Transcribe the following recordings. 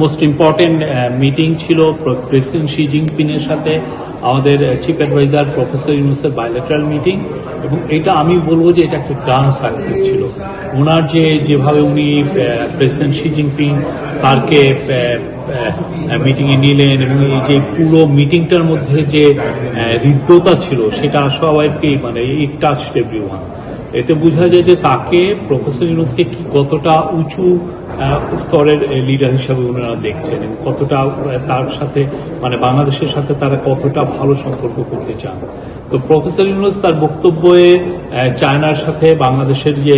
Most important meeting ছিল president Xi জিনপিংয়ের সাথে আমাদের চিফ অ্যাডভাইজার প্রফেসর ইউনূসের বাইলেটারাল মিটিং, এবং এটা আমি বলবো যে এটা একটা গ্র্যান্ড সাকসেস ছিল। ওনার যেভাবে উনি প্রেসিডেন্ট শি জিনপিং স্যারকে মিটিংয়ে নিলেন এবং এই যে পুরো মিটিংটার মধ্যে যে হৃদ্যতা ছিল সেটা সবাইকে মানে ইট টাচড এভরিওয়ান। এতে বোঝা যায় যে তাকে প্রফেসর ইউনূসকে কি কতটা উঁচু স্তরের লিডার হিসাবে ওনারা দেখছেন এবং কতটা তার সাথে মানে বাংলাদেশের সাথে তারা কতটা ভালো সম্পর্ক করতে চান। তো প্রফেসর ইউনূস তার বক্তব্যে চায়নার সাথে বাংলাদেশের যে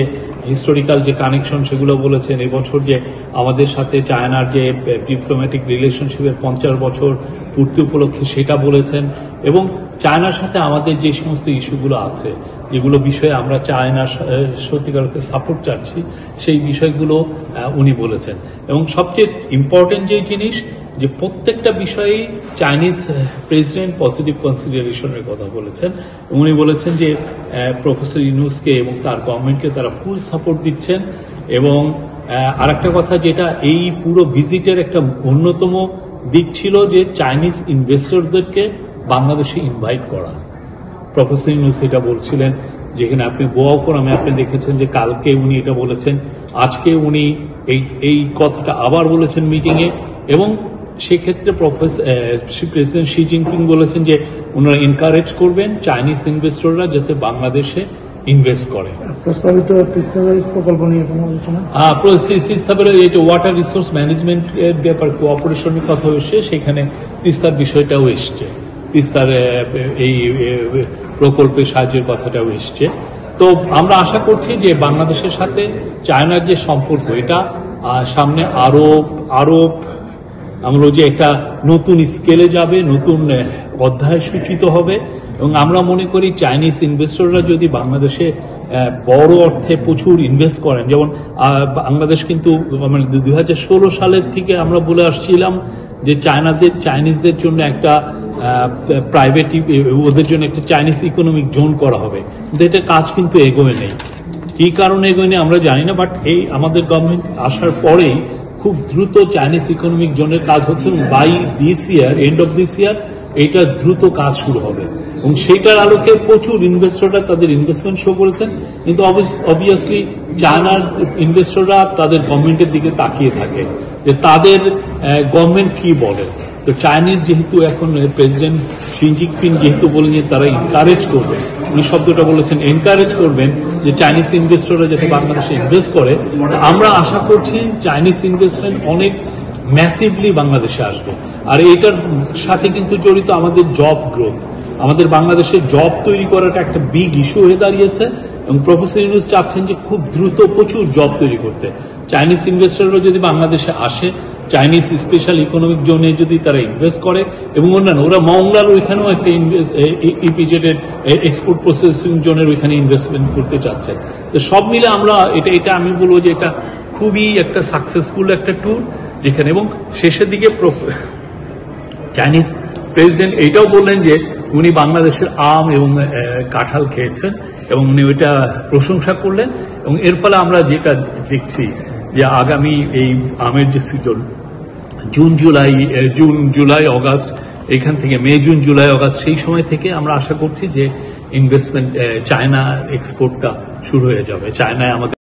হিস্টোরিক্যাল যে কানেকশন সেগুলো বলেছেন। এবছর যে আমাদের সাথে চায়নার যে ডিপ্লোম্যাটিক রিলেশনশিপের 50 বছর পূর্তি উপলক্ষে সেটা বলেছেন, এবং চায়নার সাথে আমাদের যে সমস্ত ইস্যুগুলো আছে যেগুলো বিষয়ে আমরা চায়নার সত্যিকার অর্থে সাপোর্ট চাচ্ছি সেই বিষয়গুলো উনি বলেছেন। এবং সবচেয়ে ইম্পর্টেন্ট যে জিনিস যে প্রত্যেকটা বিষয়েই চাইনিজ প্রেসিডেন্ট পজিটিভ কনসিডারেশনের কথা বলেছেন। উনি বলেছেন যে প্রফেসর ইউনূসকে এবং তার গভর্নমেন্টকে তারা ফুল সাপোর্ট দিচ্ছেন। এবং আরেকটা কথা যেটা এই পুরো ভিজিটের একটা অন্যতম দিক ছিল যে চাইনিজ ইনভেস্টরদেরকে বাংলাদেশে ইনভাইট করা। প্রফেসর ইউনূস এটা বলছিলেন, যেখানে আপনি গোয়া ফোরামে আপনি দেখেছেন যে কালকে উনি এটা বলেছেন, আজকে উনি এই কথাটা আবার বলেছেন মিটিংয়ে। এবং সেক্ষেত্রে প্রেসিডেন্ট শি জিনপিং বলেছেন যে ওনারা এনকারেজ করবেন চাইনিজ ইনভেস্টররা যাতে বাংলাদেশে ইনভেস্ট করে। প্রস্তাবিত তিস্তা ব্যারেজ প্রকল্প নিয়ে কোনো আলোচনা? তিস্তা ব্যারেজ এটা ওয়াটার রিসোর্স ম্যানেজমেন্ট এর ব্যাপার কোঅপারেশনের কথা এসছে, সেখানে তিস্তার বিষয়টাও এসছে, তিস্তার এই প্রকল্পের সাহায্যের কথাটাও এসছে। তো আমরা আশা করছি যে বাংলাদেশের সাথে চায়নার যে সম্পর্ক এটা সামনে আরো আমরা যে একটা নতুন স্কেলে যাবে, নতুন অধ্যায় সূচিত হবে। এবং আমরা মনে করি চাইনিজ ইনভেস্টররা যদি বাংলাদেশে বড় অর্থে প্রচুর ইনভেস্ট করেন, যেমন বাংলাদেশ কিন্তু 2016 সালের থেকে আমরা বলে আসছিলাম যে চাইনিজদের জন্য একটা প্রাইভেট ওদের জন্য একটা চাইনিজ ইকোনমিক জোন করা হবে, কিন্তু এটা কাজ কিন্তু এগোয় নেই। কি কারণে এগোয় নেই আমরা জানি না, বাট এই আমাদের গভর্নমেন্ট আসার পরেই খুব দ্রুত চাইনিজ ইকোনমিক জোনের কাজ হচ্ছে এবং by this year end of this year এইটা দ্রুত কাজ শুরু হবে। এবং সেইটার আলোকে প্রচুর ইনভেস্টররা তাদের ইনভেস্টমেন্ট শো করেছেন, কিন্তু অবভিয়াসলি চায়নার ইনভেস্টররা তাদের গভর্নমেন্টের দিকে তাকিয়ে থাকে যে তাদের গভর্নমেন্ট কি বলে। তো চাইনিজ যেহেতু এখন প্রেসিডেন্ট শি জিনপিং যেহেতু বলেন যে তারা এনকারেজ করবেন, উনি শব্দটা বলেছেন এনকারেজ করবেন যে চাইনিজ ইনভেস্টররা যাতে বাংলাদেশে ইনভেস্ট করে, আমরা আশা করছি চাইনিজ ইনভেস্টমেন্ট অনেক ম্যাসিভলি বাংলাদেশে আসবে। আর এটার সাথে কিন্তু জড়িত আমাদের জব গ্রোথ, আমাদের বাংলাদেশে জব তৈরি করাটা একটা বিগ ইস্যু হয়ে দাঁড়িয়েছে। এবং প্রফেসর ইউনূস চাচ্ছেন যে খুব দ্রুত প্রচুর জব তৈরি করতে। চাইনিজ ইনভেস্টররা যদি বাংলাদেশে আসে, চাইনিজ স্পেশাল ইকোনমিক জোনে যদি তারা ইনভেস্ট করে, এবং অন্যান্য ওরা মংলার ওইখানেও একটা ইপিজেড এর এক্সপোর্ট প্রসেসিং জোনের ওইখানে ইনভেস্টমেন্ট করতে চাচ্ছে। তো সব মিলে আমরা এটা আমি বলবো যে এটা খুবই একটা সাকসেসফুল একটা ট্যুর যেখানে, এবং শেষের দিকে চাইনিজ প্রেসিডেন্ট এইটাও বললেন যে উনি বাংলাদেশের আম এবং কাঁঠাল খেয়েছেন এবং উনি ওইটা প্রশংসা করলেন। এবং এর ফলে আমরা যেটা দেখছি যে আগামী এই আমের যে সিজন জুন জুলাই অগাস্ট, এখান থেকে মে জুন জুলাই অগাস্ট, সেই সময় থেকে আমরা আশা করছি যে ইনভেস্টমেন্ট চায়না এক্সপোর্টটা শুরু হয়ে যাবে। চায়নায় আমাদের